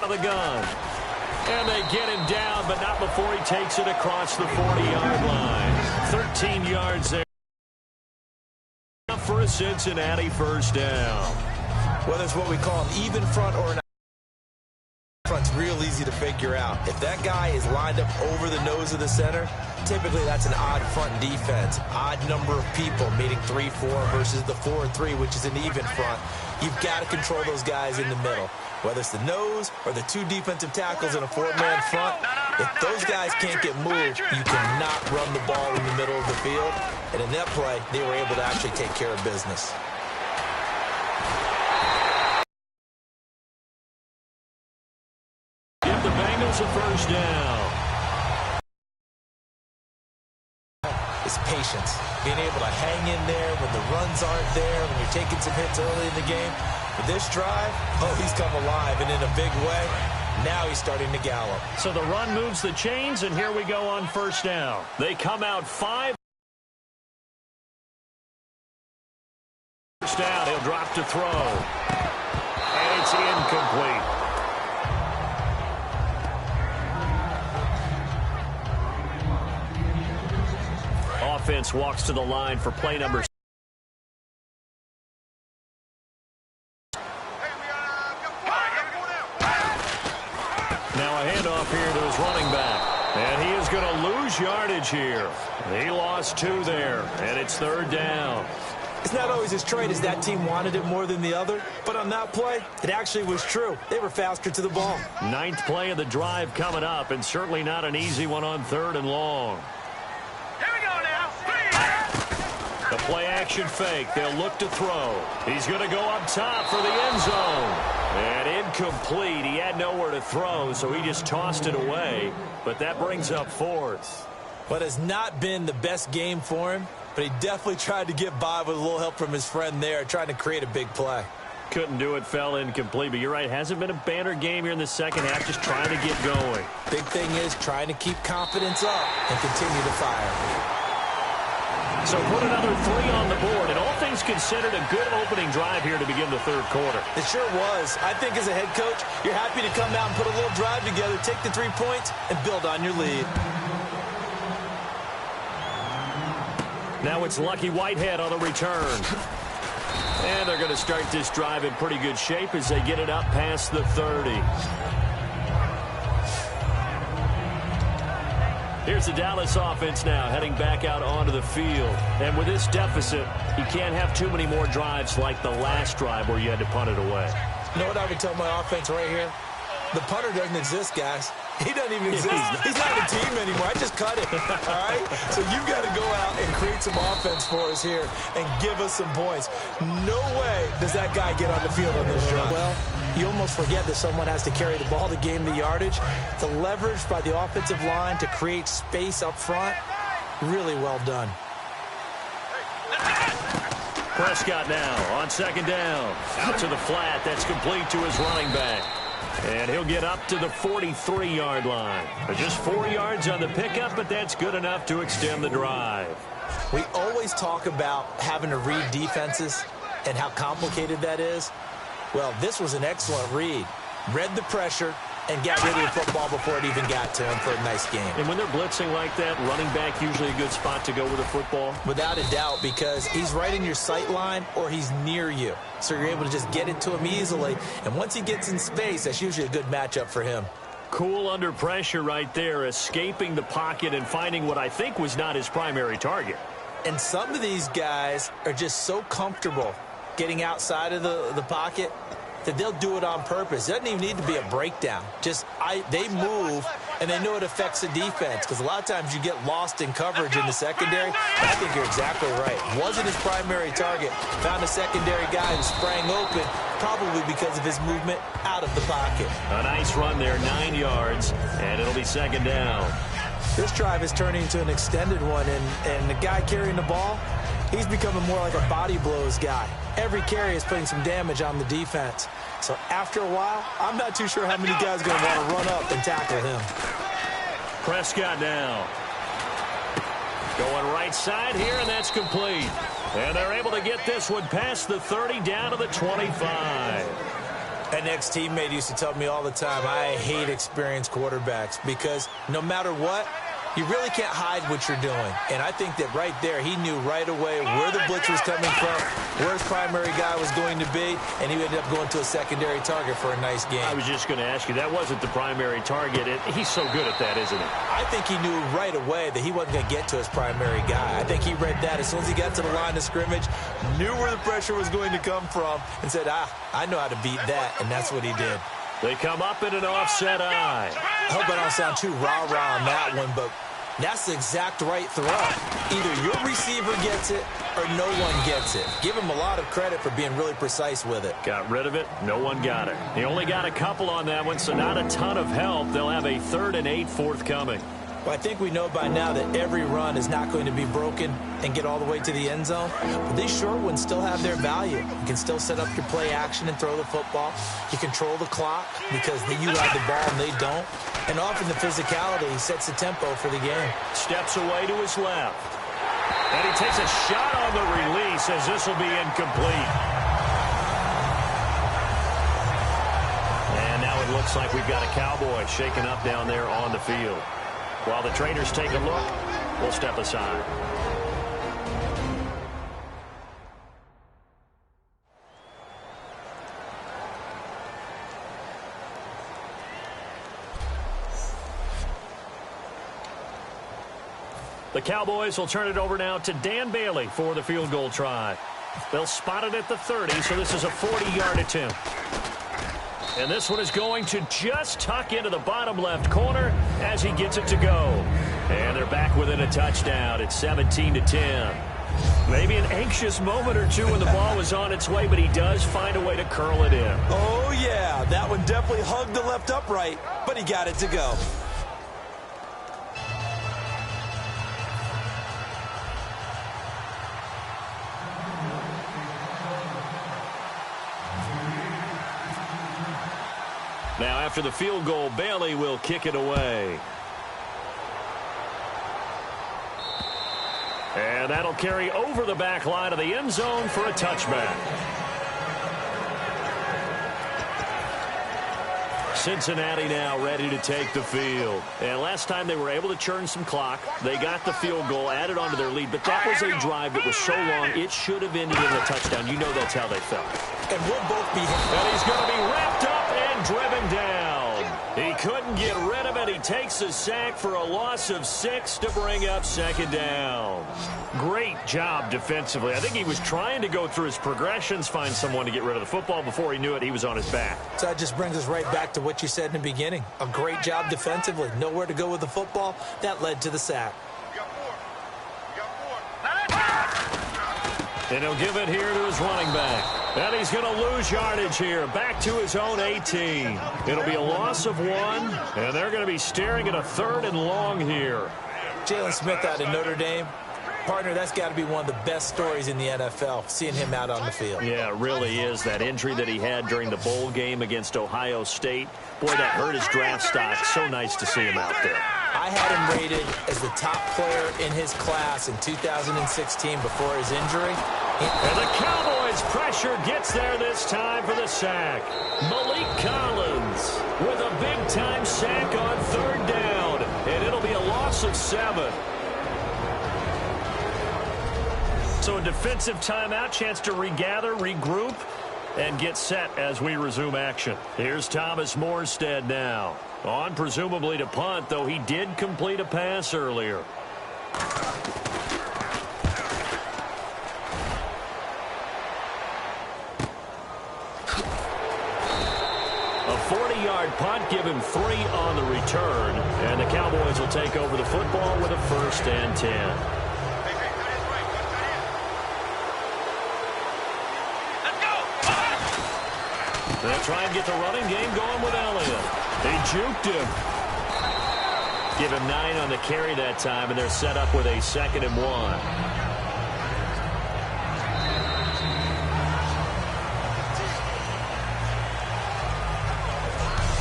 of the gun. And they get him down, but not before he takes it across the 40-yard line. 13 yards there for a Cincinnati first down. Well, that's what we call an even front or an front's real easy to figure out. If that guy is lined up over the nose of the center, typically that's an odd front defense. Odd number of people, meaning 3-4 versus the 4-3, which is an even front. You've got to control those guys in the middle. Whether it's the nose or the two defensive tackles in a four-man front, if those guys can't get moved, you cannot run the ball in the middle of the field. And in that play, they were able to actually take care of business. Give the Bengals a first down. It's patience. Being able to hang in there when the runs aren't there, when you're taking some hits early in the game. With this drive, oh, he's come alive, and in a big way, now he's starting to gallop. So the run moves the chains, and here we go on first down. They come out 5. First down, he'll drop to throw. And it's incomplete. Offense walks to the line for play number 6. Now a handoff here to his running back. And he is going to lose yardage here. He lost 2 there, and it's third down. It's not always as straight as that team wanted it more than the other, but on that play, it actually was true. They were faster to the ball. 9th play of the drive coming up, and certainly not an easy one on 3rd and long. The play-action fake. They'll look to throw. He's going to go up top for the end zone. And incomplete. He had nowhere to throw, so he just tossed it away. But that brings up 4th. But it's not been the best game for him, but he definitely tried to get by with a little help from his friend there, trying to create a big play. Couldn't do it, fell incomplete. But you're right, hasn't been a banner game here in the second half, just trying to get going. Big thing is trying to keep confidence up and continue to fire. So put another 3 on the board, and all things considered, a good opening drive here to begin the 3rd quarter. It sure was. I think as a head coach, you're happy to come out and put a little drive together, take the 3 points, and build on your lead. Now it's Lucky Whitehead on the return. And they're going to start this drive in pretty good shape as they get it up past the 30. Here's the Dallas offense now, heading back out onto the field. And with this deficit, you can't have too many more drives like the last drive where you had to punt it away. You know what I would tell my offense right here? The punter doesn't exist, guys. He doesn't even exist. He's not a team anymore. I just cut it, all right? So you've got to go out and create some offense for us here and give us some points. No way does that guy get on the field on this drive. Well, you almost forget that someone has to carry the ball to gain the yardage. The leverage by the offensive line to create space up front, really well done. Prescott now on 2nd down. Out to the flat. That's complete to his running back. And he'll get up to the 43-yard line. Just 4 yards on the pickup, but that's good enough to extend the drive. We always talk about having to read defenses and how complicated that is. Well, this was an excellent read. Read the pressure and got rid of the football before it even got to him for a nice game. And when they're blitzing like that, running back usually a good spot to go with the football? Without a doubt, because he's right in your sight line or he's near you. So you're able to just get it to him easily. And once he gets in space, that's usually a good matchup for him. Cool under pressure right there, escaping the pocket and finding what I think was not his primary target. And some of these guys are just so comfortable getting outside of the pocket that they'll do it on purpose. It doesn't even need to be a breakdown. Just they move, and they know it affects the defense, because a lot of times you get lost in coverage in the secondary. But I think you're exactly right. Wasn't his primary target. Found a secondary guy who sprang open, probably because of his movement out of the pocket. A nice run there, 9 yards, and it'll be 2nd down. This drive is turning into an extended one, and the guy carrying the ball, he's becoming more like a body blows guy. Every carry is putting some damage on the defense. So after a while, I'm not too sure how many guys are going to want to run up and tackle him. Prescott now. Going right side here, and that's complete. And they're able to get this one past the 30 down to the 25. An ex-teammate used to tell me all the time, I hate experienced quarterbacks because no matter what, you really can't hide what you're doing. And I think that right there, he knew right away where the blitz was coming from, where his primary guy was going to be, and he ended up going to a secondary target for a nice game. I was just going to ask you, that wasn't the primary target. He's so good at that, isn't he? I think he knew right away that he wasn't going to get to his primary guy. I think he read that as soon as he got to the line of scrimmage, knew where the pressure was going to come from, and said, I know how to beat that, and that's what he did. They come up in an offset eye. I hope I don't sound too rah-rah on that one, but that's the exact right throw. Either your receiver gets it or no one gets it. Give him a lot of credit for being really precise with it. Got rid of it. No one got it. He only got a couple on that one, so not a ton of help. They'll have a 3rd and 8 forthcoming. Well, I think we know by now that every run is not going to be broken and get all the way to the end zone. But these short ones still have their value. You can still set up your play action and throw the football. You control the clock because you have the ball and they don't. And often the physicality sets the tempo for the game. Steps away to his left. And he takes a shot on the release as this will be incomplete. And now it looks like we've got a Cowboy shaken up down there on the field. While the trainers take a look, we'll step aside. The Cowboys will turn it over now to Dan Bailey for the field goal try. They'll spot it at the 30, so this is a 40-yard attempt. And this one is going to just tuck into the bottom left corner as he gets it to go. And they're back within a touchdown. It's 17-10. Maybe an anxious moment or two when the ball was on its way, but he does find a way to curl it in. Oh, yeah. That one definitely hugged the left upright, but he got it to go. Now, after the field goal, Bailey will kick it away. And that'll carry over the back line of the end zone for a touchback. Cincinnati now ready to take the field. And last time they were able to churn some clock. They got the field goal, added on to their lead. But that was a drive that was so long, it should have ended in a touchdown. You know that's how they felt. And we'll both be... And he's going to be wrapped up and driven down. He couldn't get rid of it. He takes a sack for a loss of 6 to bring up 2nd down. Great job defensively. I think he was trying to go through his progressions, find someone to get rid of the football. Before he knew it, he was on his back. So that just brings us right back to what you said in the beginning. A great job defensively. Nowhere to go with the football. That led to the sack. And he'll give it here to his running back. And he's going to lose yardage here. Back to his own 18. It'll be a loss of 1. And they're going to be staring at a 3rd and long here. Jalen Smith out of Notre Dame. Partner, that's got to be one of the best stories in the NFL, seeing him out on the field. Yeah, it really is. That injury that he had during the bowl game against Ohio State, boy, that hurt his draft stock. So nice to see him out there. I had him rated as the top player in his class in 2016 before his injury. And the Cowboys' pressure gets there this time for the sack. Malik Collins with a big-time sack on 3rd down. And it'll be a loss of 7. So a defensive timeout, chance to regather, regroup, and get set as we resume action. Here's Thomas Morstead now. On presumably to punt, though he did complete a pass earlier. A 40-yard punt, give him 3 on the return. And the Cowboys will take over the football with a 1st and 10. They'll try and get the running game going with Elliott. They juked him. Give him 9 on the carry that time, and they're set up with a 2nd and 1.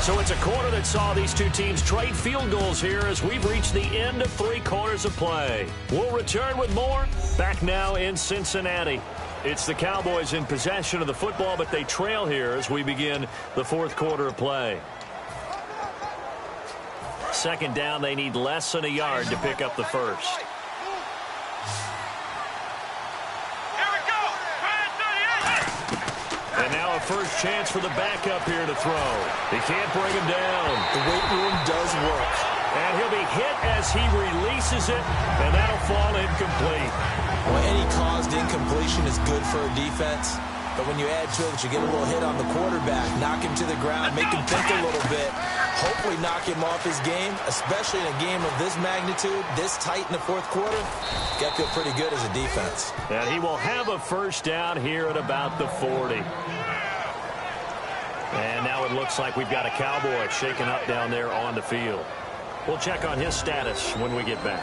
So it's a quarter that saw these two teams trade field goals here as we've reached the end of 3 quarters of play. We'll return with more. Back now in Cincinnati. It's the Cowboys in possession of the football, but they trail here as we begin the fourth quarter of play. Second down, they need less than a yard to pick up the first. And now a first chance for the backup here to throw. He can't bring him down. The weight room does work. And he'll be hit as he releases it, and that'll fall incomplete. Well, any caused incompletion is good for a defense. But when you add to it that you get a little hit on the quarterback, knock him to the ground, make him think a little bit, hopefully knock him off his game, especially in a game of this magnitude, this tight in the fourth quarter, you got to feel pretty good as a defense. And he will have a first down here at about the 40. And now it looks like we've got a Cowboy shaking up down there on the field. We'll check on his status when we get back.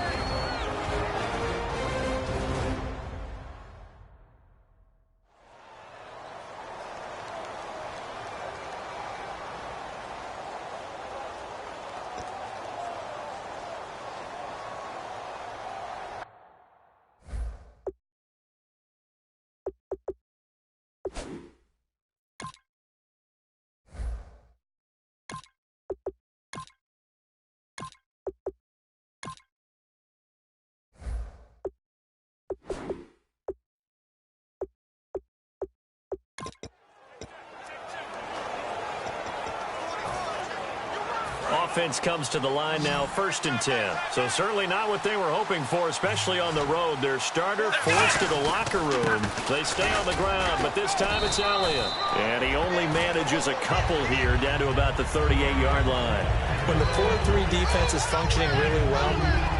Offense comes to the line now, 1st and 10. So certainly not what they were hoping for, especially on the road. Their starter forced to the locker room. They stay on the ground, but this time it's Elliott. And he only manages a couple here down to about the 38-yard line. When the 4-3 defense is functioning really well,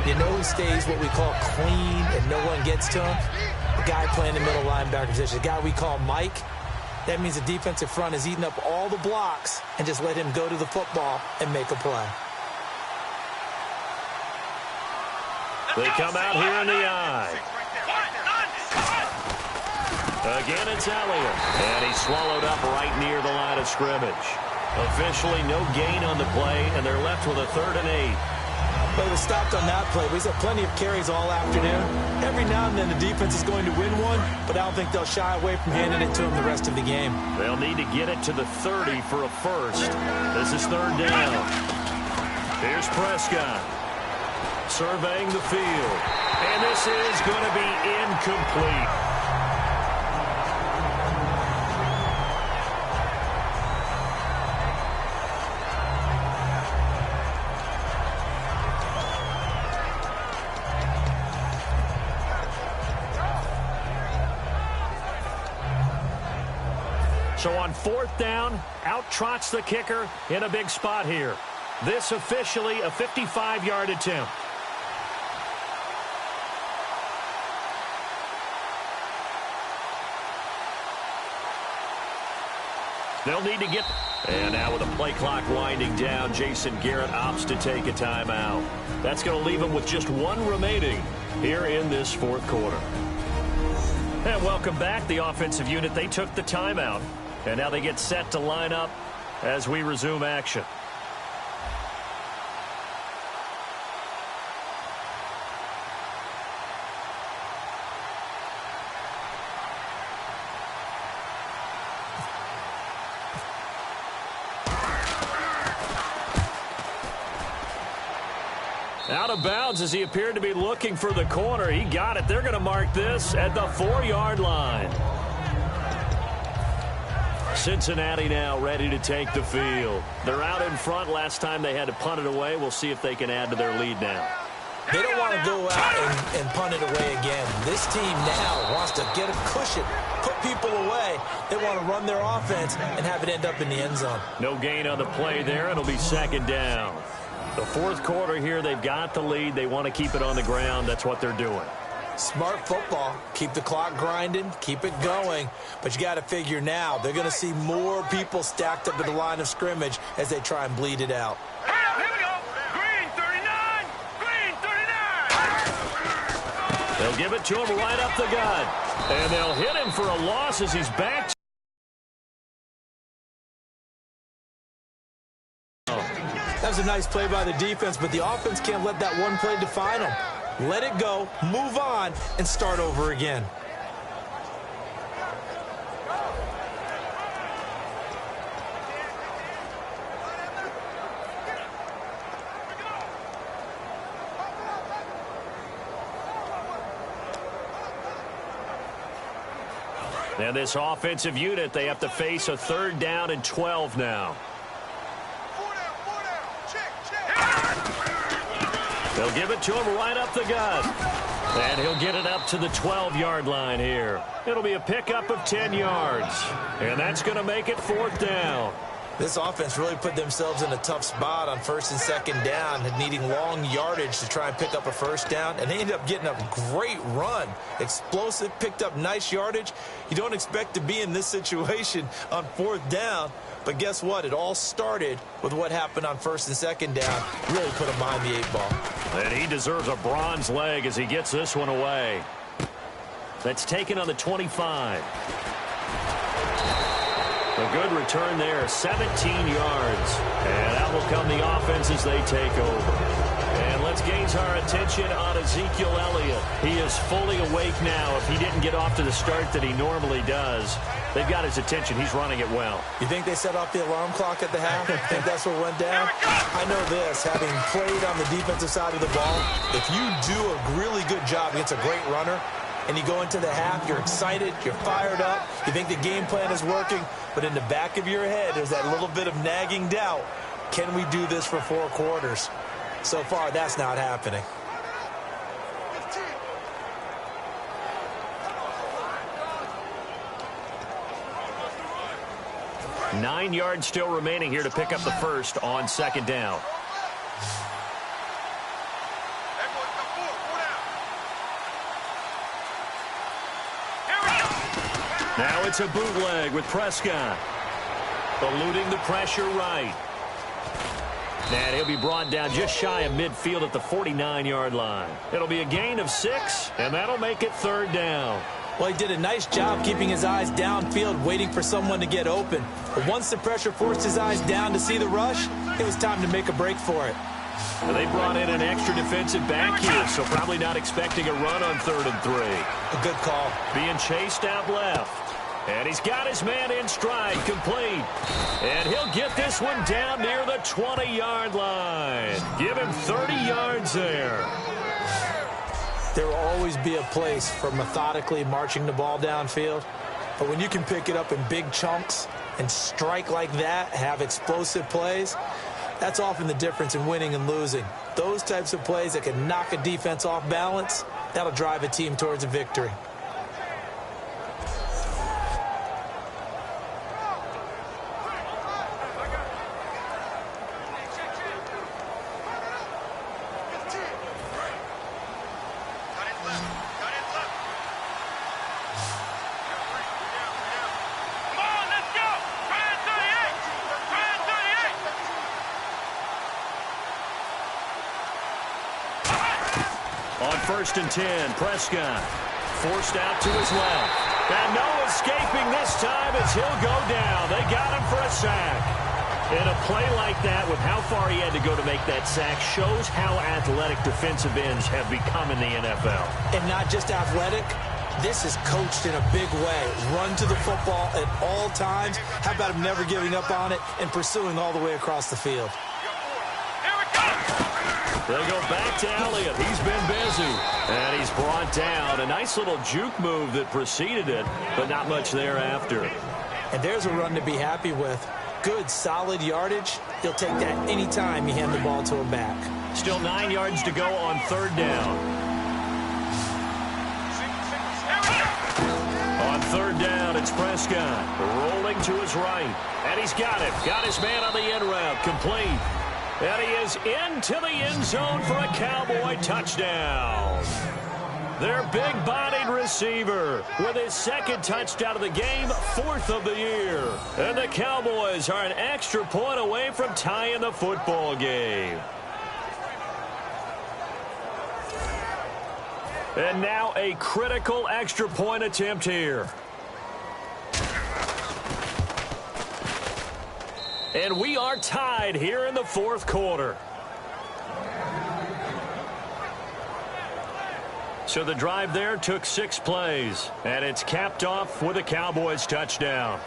you know who stays what we call clean and no one gets to him? The guy playing the middle linebacker position, the guy we call Mike. That means the defensive front is eating up all the blocks and just let him go to the football and make a play. They come out here in the eye. Again, it's Elliott. And he's swallowed up right near the line of scrimmage. Officially no gain on the play, and they're left with a 3rd and 8. But it was stopped on that play. He's had plenty of carries all afternoon. Every now and then the defense is going to win one, but I don't think they'll shy away from handing it to him the rest of the game. They'll need to get it to the 30 for a first. This is 3rd down. Here's Prescott surveying the field. And this is going to be incomplete. So on 4th down, out trots the kicker in a big spot here. This officially a 55-yard attempt. They'll need to get... And now with the play clock winding down, Jason Garrett opts to take a timeout. That's going to leave him with just one remaining here in this fourth quarter. And welcome back. The offensive unit, they took the timeout. And now they get set to line up as we resume action. Out of bounds as he appeared to be looking for the corner. He got it. They're going to mark this at the 4-yard line. Cincinnati now ready to take the field. They're out in front. Last time they had to punt it away. We'll see if they can add to their lead now. They don't want to go out and punt it away again. This team now wants to get a cushion, put people away. They want to run their offense and have it end up in the end zone. No gain on the play there. It'll be 2nd down. The fourth quarter here, they've got the lead. They want to keep it on the ground. That's what they're doing. Smart football. Keep the clock grinding. Keep it going. But you got to figure now, they're going to see more people stacked up at the line of scrimmage as they try and bleed it out. Here we go. Green 39. Green 39. They'll give it to him right up the gut. And they'll hit him for a loss as he's back. That was a nice play by the defense, but the offense can't let that one play define them. Let it go, move on, and start over again. And this offensive unit, they have to face a 3rd down and 12 now. They'll give it to him right up the gut. And he'll get it up to the 12-yard line here. It'll be a pickup of 10 yards. And that's going to make it 4th down. This offense really put themselves in a tough spot on 1st and 2nd down, needing long yardage to try and pick up a 1st down, and they ended up getting a great run. Explosive, picked up nice yardage. You don't expect to be in this situation on 4th down, but guess what? It all started with what happened on 1st and 2nd down. Really put him behind the 8 ball. And he deserves a bronze leg as he gets this one away. That's taken on the 25. A good return there, 17 yards. And that will come the offense as they take over. And let's gauge our attention on Ezekiel Elliott. He is fully awake now. If he didn't get off to the start that he normally does, they've got his attention. He's running it well. You think they set off the alarm clock at the half? I think that's what went down? I know this, having played on the defensive side of the ball, if you do a really good job against a great runner, and you go into the half, you're excited, you're fired up, you think the game plan is working, but in the back of your head, there's that little bit of nagging doubt. Can we do this for 4 quarters? So far, that's not happening. Nine yards still remaining here to pick up the first on 2nd down. Now it's a bootleg with Prescott. Eluding the pressure right. And he'll be brought down just shy of midfield at the 49-yard line. It'll be a gain of 6, and that'll make it 3rd down. Well, he did a nice job keeping his eyes downfield, waiting for someone to get open. But once the pressure forced his eyes down to see the rush, it was time to make a break for it. Well, they brought in an extra defensive back here, so probably not expecting a run on 3rd and 3. A good call. Being chased out left. And he's got his man in stride, complete. And he'll get this one down near the 20-yard line. Give him 30 yards there. There will always be a place for methodically marching the ball downfield. But when you can pick it up in big chunks and strike like that, have explosive plays, that's often the difference in winning and losing. Those types of plays that can knock a defense off balance, that'll drive a team towards a victory. On 1st and 10, Prescott forced out to his left. And no escaping this time as he'll go down. They got him for a sack. And a play like that, with how far he had to go to make that sack, shows how athletic defensive ends have become in the NFL. And not just athletic, this is coached in a big way. Run to the football at all times. How about him never giving up on it and pursuing all the way across the field? They go back to Elliott. He's been busy. And he's brought down. A nice little juke move that preceded it, but not much thereafter. And there's a run to be happy with. Good, solid yardage. He'll take that any time you hand the ball to him back. Still 9 yards to go on 3rd down. On 3rd down, it's Prescott rolling to his right. And he's got it. Got his man on the end route. Complete. And he is into the end zone for a Cowboy touchdown. Their big-bodied receiver with his 2nd touchdown of the game, 4th of the year. And the Cowboys are an extra point away from tying the football game. And now a critical extra point attempt here. And we are tied here in the 4th quarter. So the drive there took 6 plays, and it's capped off with a Cowboys touchdown.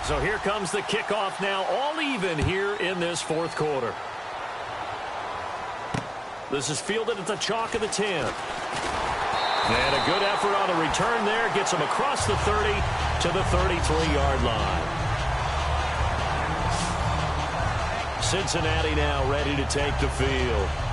So here comes the kickoff now, all even here in this fourth quarter. This is fielded at the chalk of the 10. And a good effort on the return there. Gets him across the 30 to the 33-yard line. Cincinnati now ready to take the field.